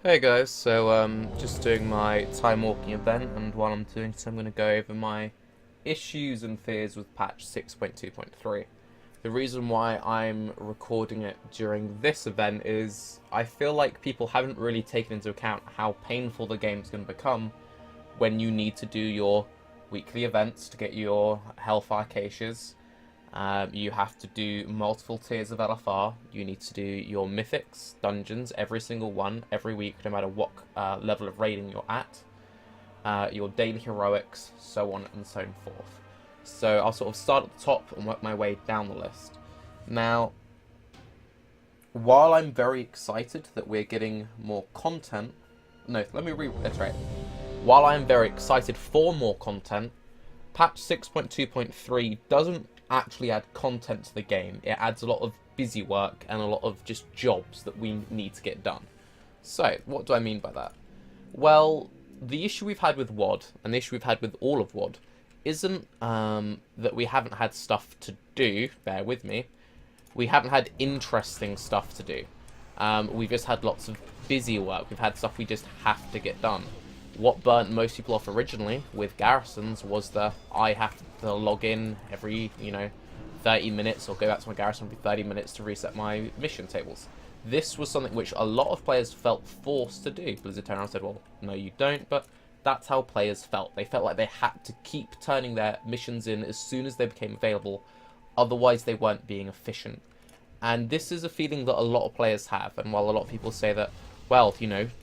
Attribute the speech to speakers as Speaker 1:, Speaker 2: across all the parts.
Speaker 1: Hey guys, so just doing my time walking event, and while I'm doing so I'm going to go over my issues and fears with patch 6.2.3. The reason why I'm recording it during this event is I feel like people haven't really taken into account how painful the game's going to become when you need to do your weekly events to get your Hellfire caches. You have to do multiple tiers of LFR. You need to do your mythics, dungeons, every single one, every week, no matter what level of rating you're at. Your daily heroics, so on and so forth. So I'll sort of start at the top and work my way down the list. Now, while I'm very excited that we're getting more content, no, let me reiterate. While I'm very excited for more content, patch 6.2.3 doesn't actually add content to the game. It adds a lot of busy work and a lot of just jobs that we need to get done. So, what do I mean by that? Well, the issue we've had with WoD, and the issue we've had with all of WoD, isn't that we haven't had stuff to do, bear with me. We haven't had interesting stuff to do. We've just had lots of busy work. We've had stuff we just have to get done. What burnt most people off originally with garrisons was that I have to log in every, 30 minutes or go back to my garrison every 30 minutes to reset my mission tables. This was something which a lot of players felt forced to do. Blizzard turned around and said, well, no you don't, but that's how players felt. They felt like they had to keep turning their missions in as soon as they became available, otherwise they weren't being efficient. And this is a feeling that a lot of players have, and while a lot of people say that, well,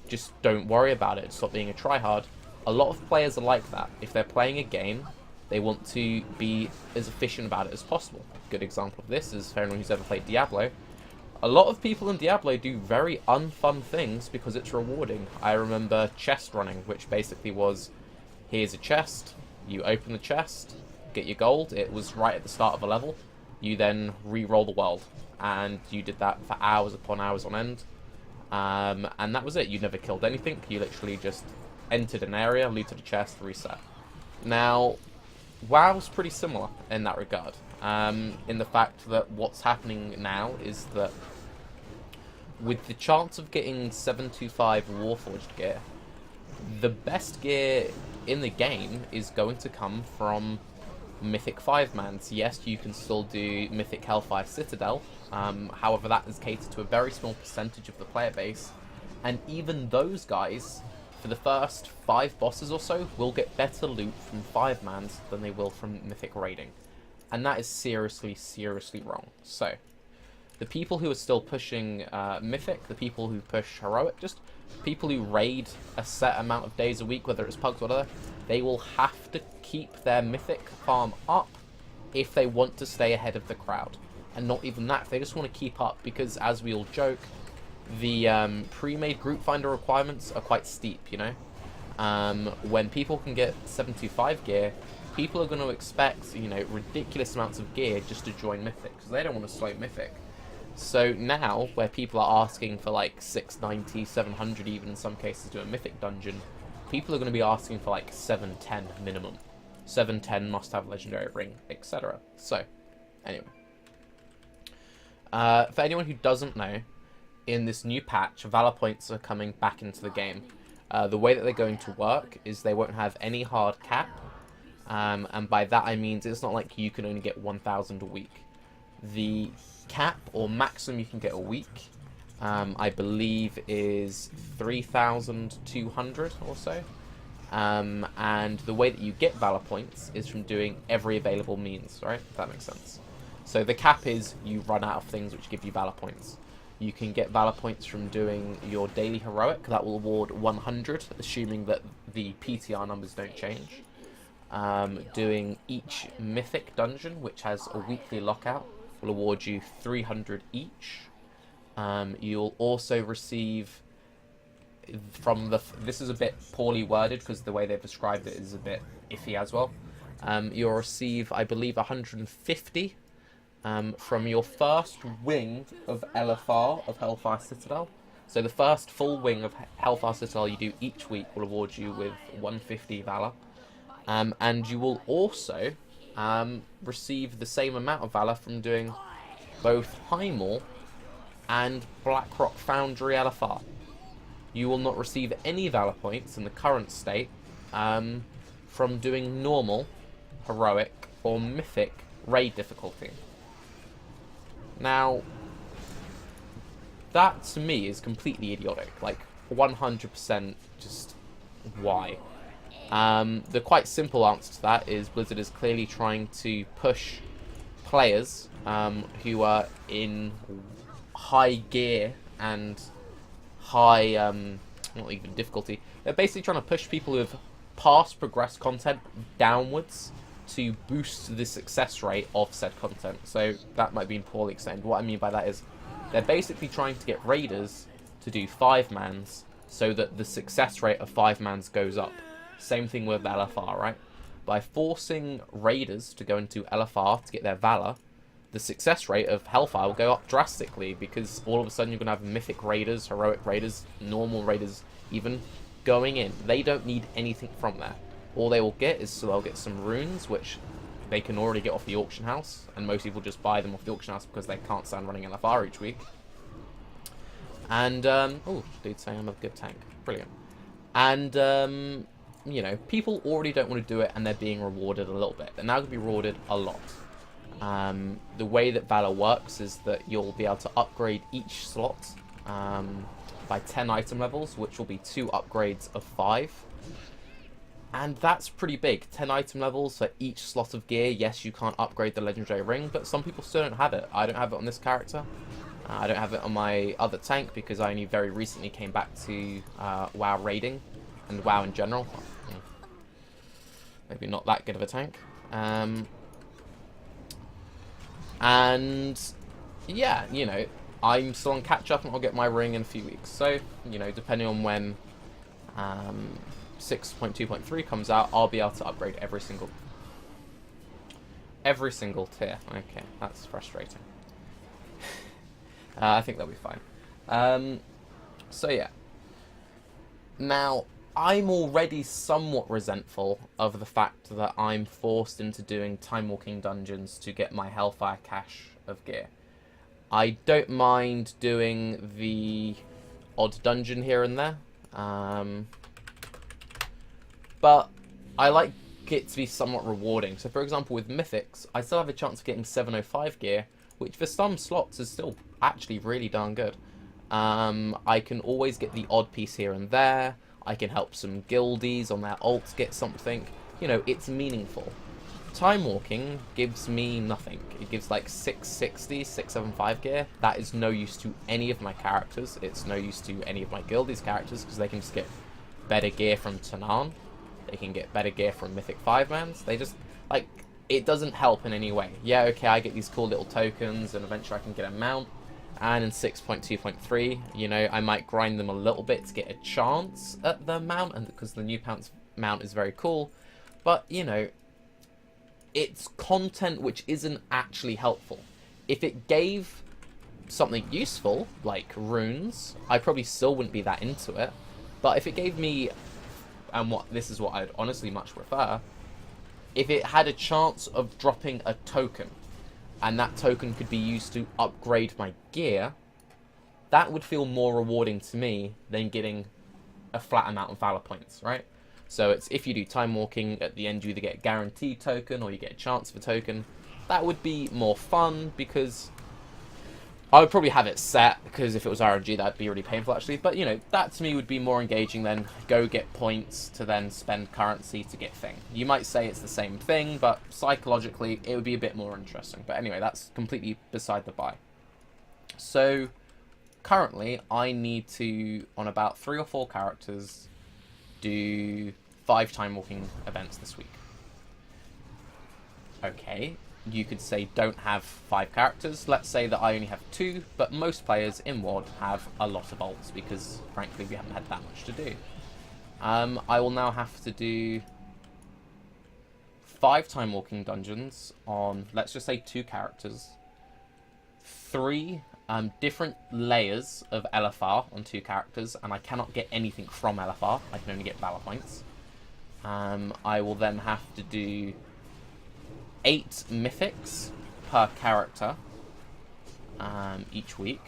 Speaker 1: just don't worry about it, stop being a tryhard, a lot of players are like that. If they're playing a game, they want to be as efficient about it as possible. A good example of this is for anyone who's ever played Diablo. A lot of people in Diablo do very unfun things because it's rewarding. I remember chest running, which basically was, here's a chest, you open the chest, get your gold, it was right at the start of a level, you then re-roll the world, and you did that for hours upon hours on end. And that was it. You never killed anything. You literally just entered an area, looted a chest, reset. Now, WoW's pretty similar in that regard. In the fact that what's happening now is that with the chance of getting 725 Warforged gear, the best gear in the game is going to come from Mythic 5-mans. Yes, you can still do Mythic Hellfire Citadel, however that is catered to a very small percentage of the player base, and even those guys, for the first 5 bosses or so, will get better loot from 5-mans than they will from Mythic raiding. And that is seriously, seriously wrong. So, the people who are still pushing Mythic, the people who push Heroic, just people who raid a set amount of days a week, whether it's pugs or whatever, they will have to keep their Mythic farm up if they want to stay ahead of the crowd. And not even that, they just want to keep up because, as we all joke, the pre-made group finder requirements are quite steep, when people can get 725 gear, people are going to expect, ridiculous amounts of gear just to join Mythic, because they don't want to slow Mythic. So now, where people are asking for like 690, 700 even in some cases to a Mythic dungeon, people are going to be asking for like 710 minimum. 710 must have legendary ring, etc. So, anyway. For anyone who doesn't know, in this new patch, Valor points are coming back into the game. The way that they're going to work is they won't have any hard cap, and by that I mean it's not like you can only get 1,000 a week. The cap, or maximum you can get a week, I believe is 3,200 or so. And the way that you get Valor points is from doing every available means, right? If that makes sense. So the cap is you run out of things which give you Valor points. You can get Valor points from doing your daily heroic. That will award 100, assuming that the PTR numbers don't change. Doing each mythic dungeon, which has a weekly lockout, will award you 300 each. You'll also receive from the... This is a bit poorly worded because the way they've described it is a bit iffy as well. You'll receive, I believe, 150 from your first wing of LFR, of Hellfire Citadel. So the first full wing of Hellfire Citadel you do each week will award you with 150 Valor. And you will also receive the same amount of Valor from doing both Highmore and Blackrock Foundry LFR. you will not receive any valor points in the current state from doing normal, heroic, or mythic raid difficulty. Now, that to me is completely idiotic. Like, 100% just why? The quite simple answer to that is Blizzard is clearly trying to push players who are in high gear and high, not even difficulty. They're basically trying to push people who have past progressed content downwards to boost the success rate of said content. So that might be poorly explained. What I mean by that is they're basically trying to get raiders to do 5-mans so that the success rate of 5-mans goes up. Same thing with LFR, right? By forcing raiders to go into LFR to get their valor, the success rate of Hellfire will go up drastically, because all of a sudden you're going to have mythic raiders, heroic raiders, normal raiders even going in. They don't need anything from there. All they will get is, so they'll get some runes, which they can already get off the auction house, and most people just buy them off the auction house because they can't stand running LFR each week. And, oh, dude's saying I'm a good tank. Brilliant. And, you know, people already don't want to do it, and they're being rewarded a little bit. They're now going to be rewarded a lot. The way that Valor works is that you'll be able to upgrade each slot by 10 item levels, which will be 2 upgrades of 5. And that's pretty big. 10 item levels for each slot of gear. Yes, you can't upgrade the legendary ring, but some people still don't have it. I don't have it on this character. I don't have it on my other tank because I only very recently came back to WoW raiding and WoW in general. Maybe not that good of a tank. And yeah, you know, I'm still on catch up and I'll get my ring in a few weeks. So, you know, depending on when 6.2.3 comes out, I'll be able to upgrade every single tier. Okay, that's frustrating. I think that'll be fine. So yeah. Now, I'm already somewhat resentful of the fact that I'm forced into doing time walking dungeons to get my Hellfire cache of gear. I don't mind doing the odd dungeon here and there, but I like it to be somewhat rewarding. So for example, with Mythics, I still have a chance of getting 705 gear, which for some slots is still actually really darn good. I can always get the odd piece here and there. I can help some guildies on their ults get something. You know, it's meaningful. Time walking gives me nothing. It gives like 660, 675 gear. That is no use to any of my characters. It's no use to any of my guildies characters because they can just get better gear from Tanan. They can get better gear from Mythic 5-mans. They just, like, it doesn't help in any way. Yeah, okay, I get these cool little tokens and eventually I can get a mount. And in 6.2.3, you know, I might grind them a little bit to get a chance at the mount, and because the new mount is very cool. But, you know, it's content which isn't actually helpful. If it gave something useful, like runes, I probably still wouldn't be that into it. But if it gave me, and this is what I'd honestly much prefer, if it had a chance of dropping a token, and that token could be used to upgrade my gear, that would feel more rewarding to me than getting a flat amount of valor points, right? So it's, if you do time walking, at the end you either get a guaranteed token or you get a chance of a token. That would be more fun, because I would probably have it set, because if it was RNG that'd be really painful actually. But you know, that to me would be more engaging than go get points to then spend currency to get thing. You might say it's the same thing, but psychologically it would be a bit more interesting. But anyway, that's completely beside the by. So currently I need to, on about 3 or 4 characters, do 5 time walking events this week. Okay. You could say don't have 5 characters. Let's say that I only have 2, but most players in WoD have a lot of ults because, frankly, we haven't had that much to do. I will now have to do 5 time walking dungeons on, let's just say, 2 characters, 3 different layers of LFR on 2 characters, and I cannot get anything from LFR. I can only get valor points. I will then have to do 8 mythics per character each week,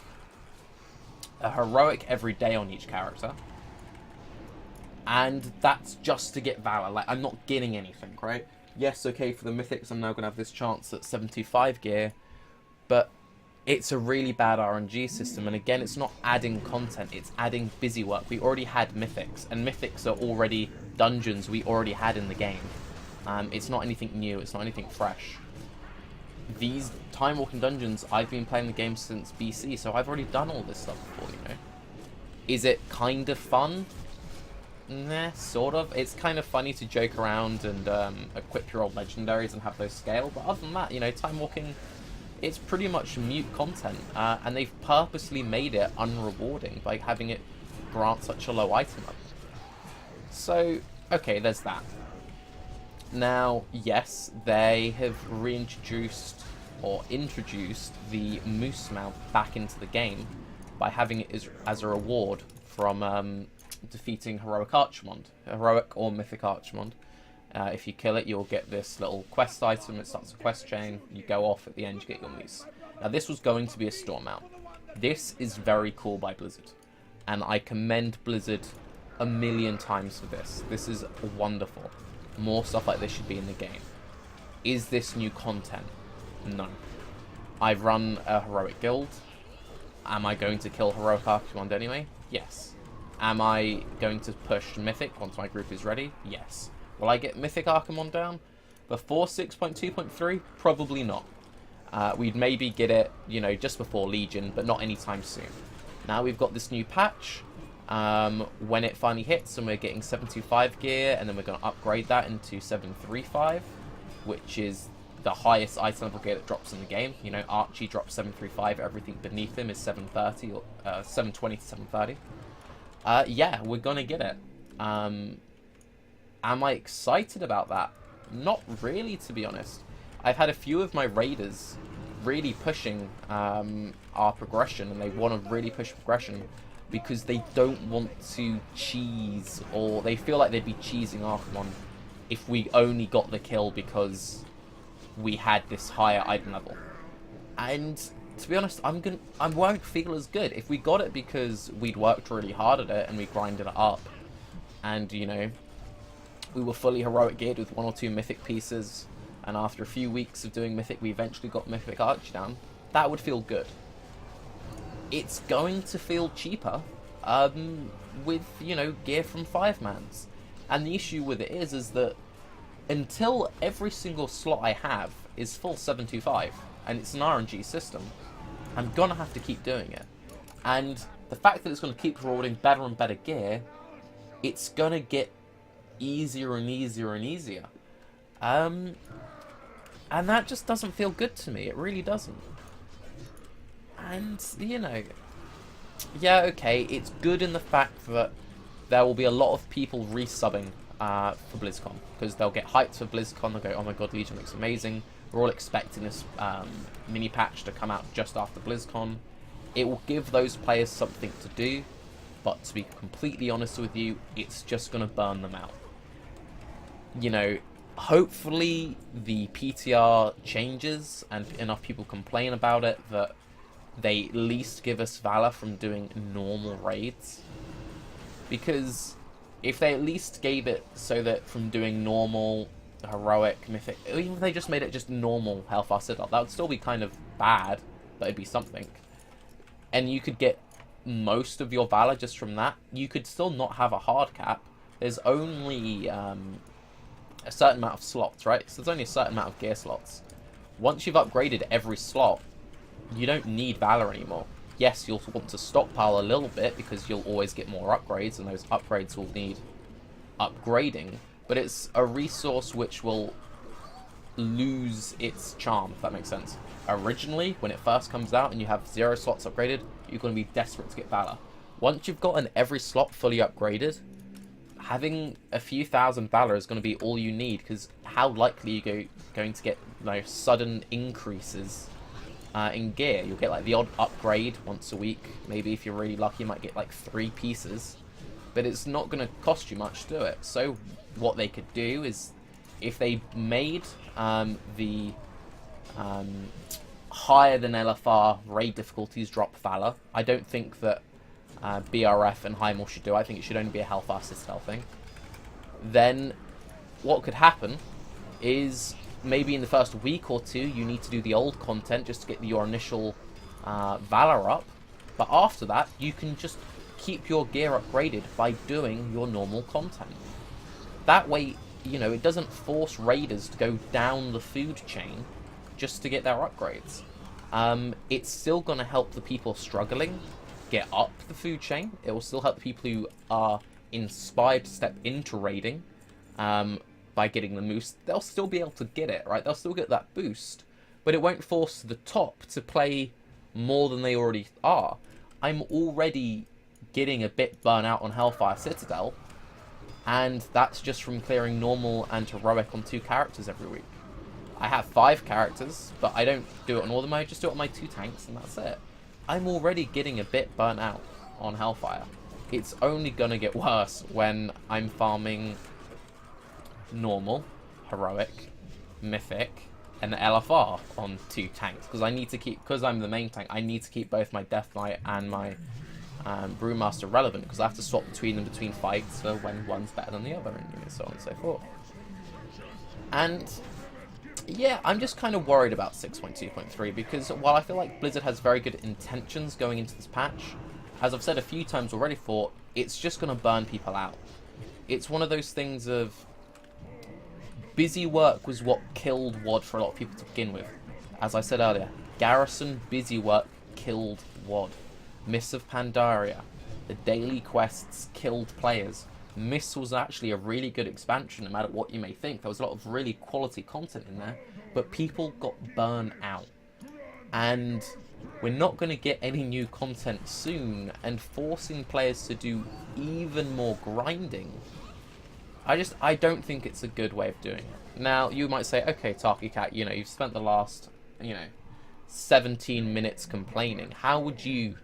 Speaker 1: a heroic every day on each character, And that's just to get Valor. Like, I'm not getting anything, right? Yes, okay, for the Mythics, I'm now going to have this chance at 725 gear, but it's a really bad RNG system, and again, it's not adding content, it's adding Busywork. We already had Mythics, and Mythics are already dungeons we already had in the game. It's not anything new, it's not anything fresh. These Time Walking Dungeons, I've been playing the game since BC, so I've already done all this stuff before, you know? Is it kind of fun? Nah, sort of. It's kind of funny to joke around and equip your old legendaries and have those scale, but other than that, you know, Time Walking, it's pretty much mute content, and they've purposely made it unrewarding by having it grant such a low item level. So, okay, there's that. Now, yes, they have reintroduced or introduced the Moose Mount back into the game by having it as a reward from defeating Heroic or Mythic Archmond. If you kill it, you'll get this little quest item. It starts a quest chain. You go off at the end, you get your Moose. Now, this was going to be a Storm Mount. This is very cool by Blizzard, and I commend Blizzard a million times for this. This is wonderful. More stuff like this should be in the game. Is this new content? No. I've run a Heroic guild. Am I going to kill Heroic Archmond anyway? Yes. Am I going to push Mythic once my group is ready? Yes. Will I get Mythic Archmond down before 6.2.3? Probably not. We'd maybe get it, you know, just before Legion, but not anytime soon. Now we've got this new patch. When it finally hits and we're getting 725 gear, and then we're going to upgrade that into 735, which is the highest item level gear that drops in the game. You know, Archie drops 735, everything beneath him is 730 or 720 to 730. Yeah, we're going to get it. Am I excited about that? Not really, to be honest. I've had a few of my raiders really pushing our progression, and they want to really push progression because they don't want to cheese, or they feel like they'd be cheesing Archmon if we only got the kill because we had this higher item level. And to be honest, I won't feel as good if we got it because we'd worked really hard at it and we grinded it up, and you know, we were fully heroic geared with 1 or 2 mythic pieces, and after a few weeks of doing mythic, we eventually got mythic arch down. That would feel good. It's going to feel cheaper with, you know, gear from 5-mans. And the issue with it is that until every single slot I have is full 725, and it's an RNG system, I'm going to have to keep doing it. And the fact that it's going to keep rewarding better and better gear, it's going to get easier and easier and easier. And that just doesn't feel good to me. It really doesn't. And, you know, yeah, okay, it's good in the fact that there will be a lot of people resubbing for BlizzCon, because they'll get hyped for BlizzCon, they'll go, oh my god, Legion looks amazing. We're all expecting this mini patch to come out just after BlizzCon. It will give those players something to do, but to be completely honest with you, it's just going to burn them out. You know, hopefully the PTR changes and enough people complain about it that they at least give us Valor from doing normal raids. Because if they at least gave it so that from doing normal, heroic, mythic, even if they just made it just normal Hellfire Citadel, that would still be kind of bad, but it'd be something. And you could get most of your Valor just from that. You could still not have a hard cap. There's only a certain amount of slots, right? So there's only a certain amount of gear slots. Once you've upgraded every slot, you don't need Valor anymore. Yes, you'll want to stockpile a little bit because you'll always get more upgrades, and those upgrades will need upgrading, but it's a resource which will lose its charm, if that makes sense. Originally, when it first comes out and you have 0 slots upgraded, you're going to be desperate to get Valor. Once you've gotten every slot fully upgraded, having a few thousand Valor is going to be all you need, because how likely are you going to get, you know, sudden increases in gear? You'll get like the odd upgrade once a week. Maybe if you're really lucky, you might get like 3 pieces, but it's not going to cost you much to do it. So what they could do is, if they made the higher than LFR raid difficulties drop Valor, I don't think that BRF and Heimel should do. I think it should only be a Hellfire Citadel thing. Then what could happen is maybe in the first week or two you need to do the old content just to get your initial Valor up. But after that, you can just keep your gear upgraded by doing your normal content. That way, you know, it doesn't force raiders to go down the food chain just to get their upgrades. It's still going to help the people struggling get up the food chain. It will still help the people who are inspired to step into raiding by getting the moose. They'll still be able to get it, right? They'll still get that boost, but it won't force the top to play more than they already are. I'm already getting a bit burnt out on Hellfire Citadel, and that's just from clearing normal and heroic on 2 characters every week. I have 5 characters, but I don't do it on all of them. I just do it on my 2 tanks, and that's it. I'm already getting a bit burnt out on Hellfire. It's only going to get worse when I'm farming normal, heroic, mythic, and LFR on 2 tanks. Because I need to keep, because I'm the main tank, I need to keep both my Death Knight and my Brewmaster relevant, because I have to swap between them between fights for when one's better than the other, and so on and so forth. And yeah, I'm just kind of worried about 6.2.3, because while I feel like Blizzard has very good intentions going into this patch, as I've said a few times already before, it's just going to burn people out. It's one of those things of Busywork was what killed WoD for a lot of people to begin with. As I said earlier, Garrison Busywork killed WoD. Mists of Pandaria, the daily quests killed players. Mists was actually a really good expansion, no matter what you may think. There was a lot of really quality content in there, but people got burned out. And we're not going to get any new content soon, and forcing players to do even more grinding, I don't think it's a good way of doing it. Now, you might say, okay, Tarke Cat, you know, you've spent the last, 17 minutes complaining. How would you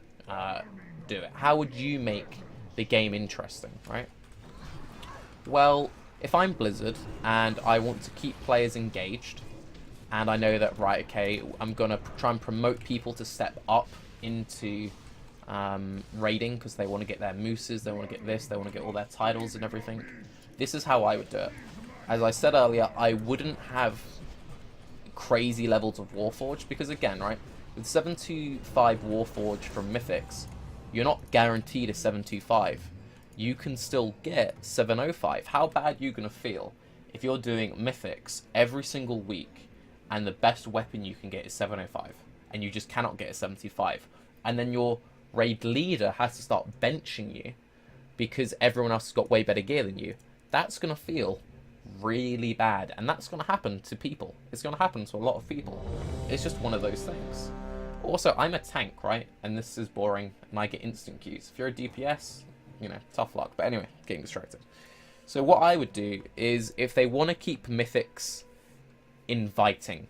Speaker 1: do it? How would you make the game interesting, right? Well, if I'm Blizzard and I want to keep players engaged, and I know that, right, okay, I'm going to try and promote people to step up into raiding because they want to get their mooses, they want to get this, they want to get all their titles and everything. This is how I would do it. As I said earlier, I wouldn't have crazy levels of Warforged because, again, right, with 725 Warforged from Mythics, you're not guaranteed a 725. You can still get 705. How bad are you going to feel if you're doing Mythics every single week and the best weapon you can get is 705 and you just cannot get a 75? And then your raid leader has to start benching you because everyone else has got way better gear than you. That's going to feel really bad, and that's going to happen to people. It's going to happen to a lot of people. It's just one of those things. Also, I'm a tank, right? And this is boring, and I get instant queues. If you're a DPS, tough luck. But anyway, getting distracted. So what I would do is, if they want to keep Mythics inviting,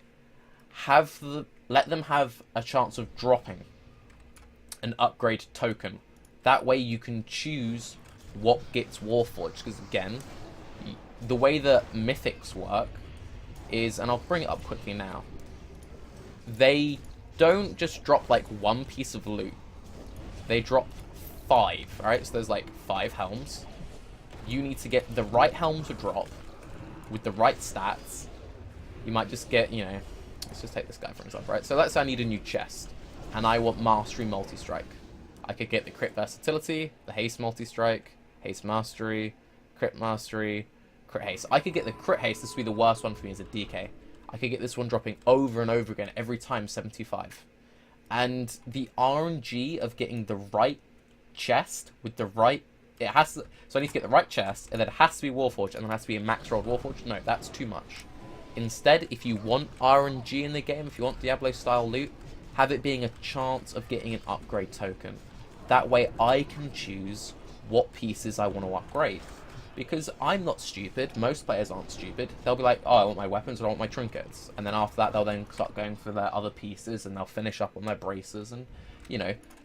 Speaker 1: let them have a chance of dropping an upgrade token. That way you can choose what gets Warforged. Because again, the way that Mythics work is, and I'll bring it up quickly now, they don't just drop like one piece of loot. They drop 5, right? So there's like 5 helms. You need to get the right helm to drop with the right stats. You might just get, let's just take this guy for example, right? So let's say I need a new chest and I want Mastery Multi-Strike. I could get the Crit Versatility, the Haste Multi-Strike, Haste Mastery, Crit Mastery, Crit Haste. I could get the Crit Haste. This would be the worst one for me as a DK. I could get this one dropping over and over again every time 75. And the RNG of getting the right chest with the right... So I need to get the right chest, and then it has to be Warforged, and then it has to be a max rolled Warforged. No, that's too much. Instead, if you want RNG in the game, if you want Diablo-style loot, have it being a chance of getting an upgrade token. That way I can choose what pieces I want to upgrade. Because I'm not stupid, most players aren't stupid. They'll be like, oh, I want my weapons, and I want my trinkets. And then after that, they'll then start going for their other pieces, and they'll finish up on their braces, and,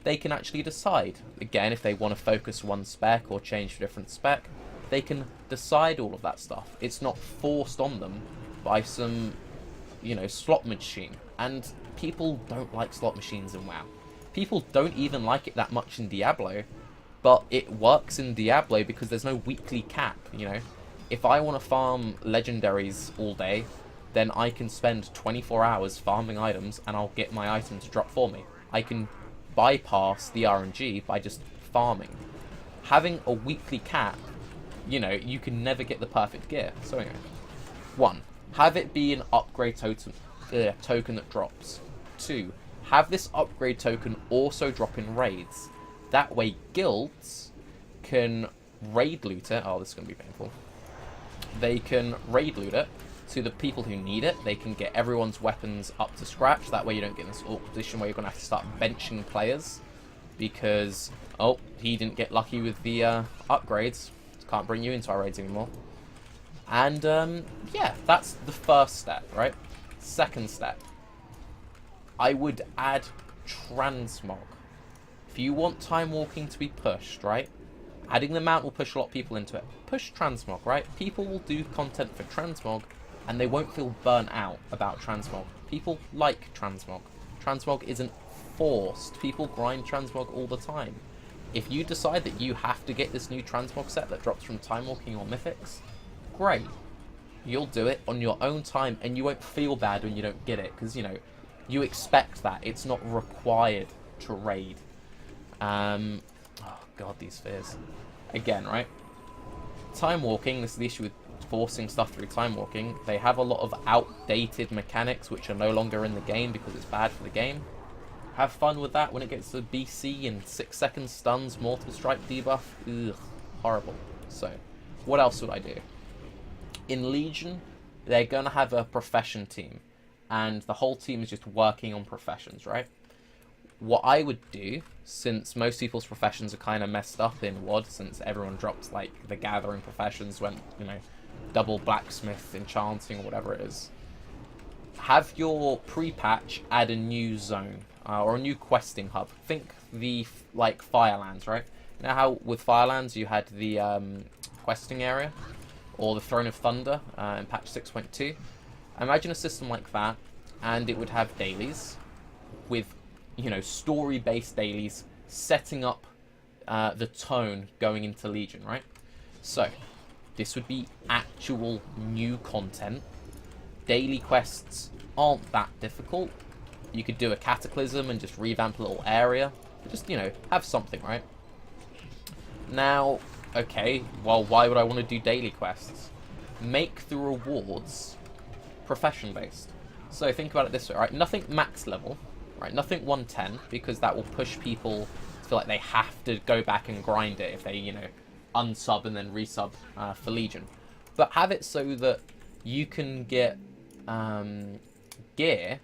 Speaker 1: they can actually decide. Again, if they want to focus one spec or change to a different spec, they can decide all of that stuff. It's not forced on them by some, slot machine. And people don't like slot machines in WoW. People don't even like it that much in Diablo, But it works in Diablo because there's no weekly cap, you know. If I want to farm legendaries all day, then I can spend 24 hours farming items and I'll get my items drop for me. I can bypass the RNG by just farming. Having a weekly cap, you know, you can never get the perfect gear. So anyway, 1. Have it be an upgrade token that drops. 2. Have this upgrade token also drop in raids. That way guilds can raid loot it. Oh, this is going to be painful. They can raid loot it to the people who need it. They can get everyone's weapons up to scratch. That way you don't get in this awkward position where you're going to have to start benching players because, oh, he didn't get lucky with the upgrades. Can't bring you into our raids anymore. And, yeah, that's the first step, right? Second step. I would add transmog. If you want time walking to be pushed, right? Adding the mount will push a lot of people into it. Push transmog, right? People will do content for transmog and they won't feel burnt out about transmog. People like transmog. Transmog isn't forced. People grind transmog all the time. If you decide that you have to get this new transmog set that drops from time walking or mythics, great. You'll do it on your own time and you won't feel bad when you don't get it because, you know, you expect that. It's not required to raid. Oh god, these fears. Again, right? Time walking, this is the issue with forcing stuff through time walking. They have a lot of outdated mechanics which are no longer in the game because it's bad for the game. Have fun with that when it gets to BC and 6 second stuns, mortal strike debuff. Ugh, horrible. So, what else would I do? In Legion, they're going to have a profession team. And the whole team is just working on professions, right? What I would do, since most people's professions are kind of messed up in WoD, since everyone dropped, like, the gathering professions, went, you know, double blacksmith, enchanting, or whatever it is. Have your pre-patch add a new zone, or a new questing hub. Think the, like, Firelands, right? You know how with Firelands you had the questing area, or the Throne of Thunder in patch 6.2? Imagine a system like that, and it would have dailies with, you know, story-based dailies setting up the tone going into Legion, right? So, this would be actual new content. Daily quests aren't that difficult. You could do a cataclysm and just revamp a little area. Just, you know, have something, right? Now, okay, well, why would I want to do daily quests? Make the rewards profession-based. So think about it this way, right? Nothing max level, right? Nothing 110, because that will push people to feel like they have to go back and grind it if they, you know, unsub and then resub for Legion. But have it so that you can get gear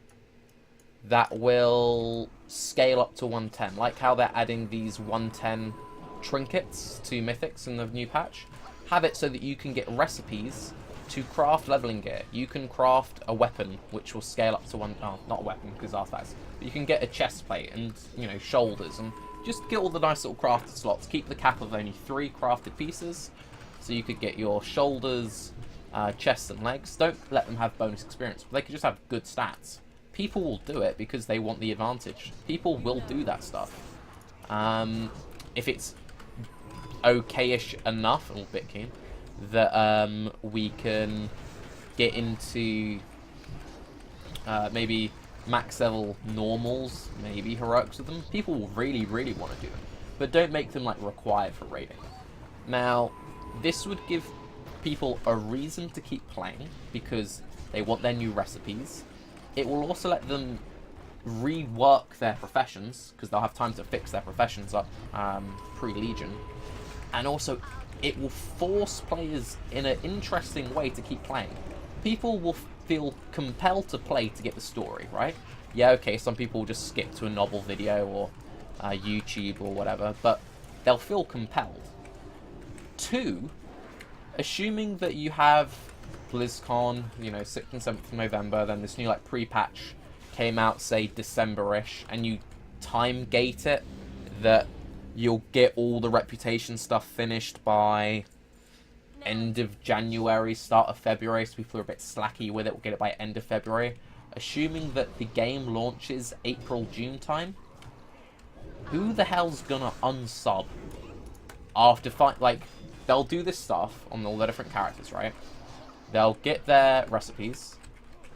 Speaker 1: that will scale up to 110, like how they're adding these 110 trinkets to mythics in the new patch. Have it so that you can get recipes to craft leveling gear. You can craft a weapon which will scale up to not a weapon because artifacts, but you can get a chest plate and, you know, shoulders, and just get all the nice little crafted slots. Keep the cap of only 3 crafted pieces, so you could get your shoulders, chest and legs. Don't let them have bonus experience, they could just have good stats. People will do it because they want the advantage. People will do that stuff. If it's okay-ish enough, a little bit keen, that we can get into maybe max level normals, maybe heroics with them. People will really, really want to do it, but don't make them like required for raiding. Now, this would give people a reason to keep playing because they want their new recipes. It will also let them rework their professions because they'll have time to fix their professions up pre-Legion, and also it will force players in an interesting way to keep playing. People will feel compelled to play to get the story, right? Yeah, okay, some people will just skip to a novel video or YouTube or whatever, but they'll feel compelled. 2, assuming that you have BlizzCon, you know, 6th and 7th of November, then this new like pre-patch came out, say, December-ish, and you time gate it that you'll get all the reputation stuff finished by end of January, start of February, so people are a bit slacky with it. We'll get it by end of February. Assuming that the game launches April, June time, who the hell's gonna unsub after like, they'll do this stuff on all the different characters, right? They'll get their recipes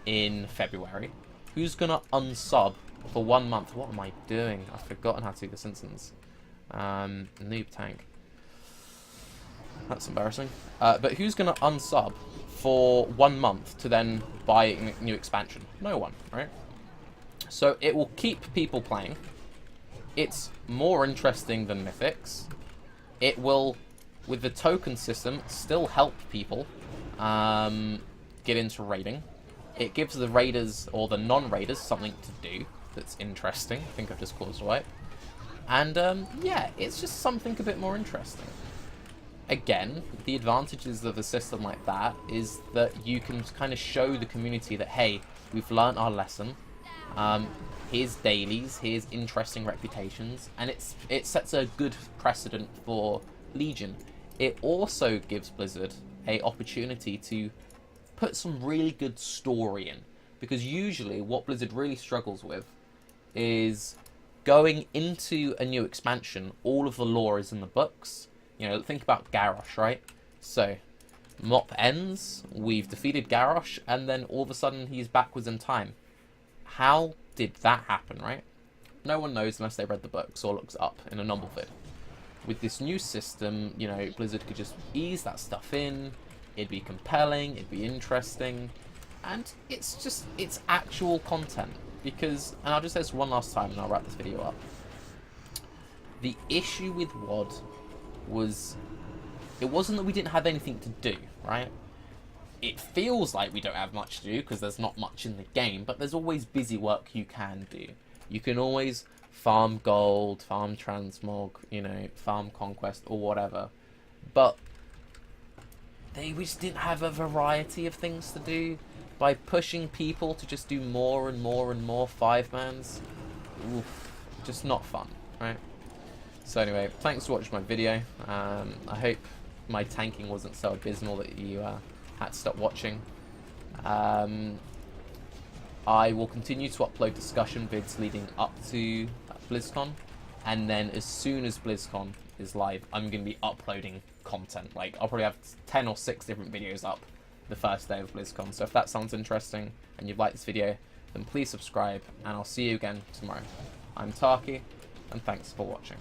Speaker 1: in February. Who's gonna unsub for 1 month? What am I doing? I've forgotten how to do this instance. Noob tank. That's embarrassing. But who's gonna unsub for 1 month to then buy a new expansion? No one, right? So it will keep people playing. It's more interesting than Mythics. It will, with the token system, still help people get into raiding. It gives the raiders, or the non-raiders, something to do that's interesting. I think I've just caused a wipe. And, yeah, it's just something a bit more interesting. Again, the advantages of a system like that is that you can kind of show the community that, hey, we've learnt our lesson. Here's dailies, here's interesting reputations, and it sets a good precedent for Legion. It also gives Blizzard a opportunity to put some really good story in, because usually what Blizzard really struggles with is going into a new expansion. All of the lore is in the books. You know, think about Garrosh, right? So MOP ends, we've defeated Garrosh, and then all of a sudden he's backwards in time. How did that happen, right? No one knows unless they read the books or looks up in a normal vid. With this new system, you know, Blizzard could just ease that stuff in. It'd be compelling, it'd be interesting, and it's actual content. Because, and I'll just say this one last time and I'll wrap this video up. The issue with WoD was, it wasn't that we didn't have anything to do, right? It feels like we don't have much to do because there's not much in the game, but there's always busy work you can do. You can always farm gold, farm transmog, you know, farm conquest or whatever. But we just didn't have a variety of things to do. By pushing people to just do more and more and more 5-mans, oof, just not fun, right? So anyway, thanks for watching my video. I hope my tanking wasn't so abysmal that you had to stop watching. I will continue to upload discussion vids leading up to BlizzCon, and then as soon as BlizzCon is live, I'm going to be uploading content. Like, I'll probably have 10 or 6 different videos up the first day of BlizzCon. So if that sounds interesting and you've liked this video, then please subscribe, and I'll see you again tomorrow. I'm Tarke, and thanks for watching.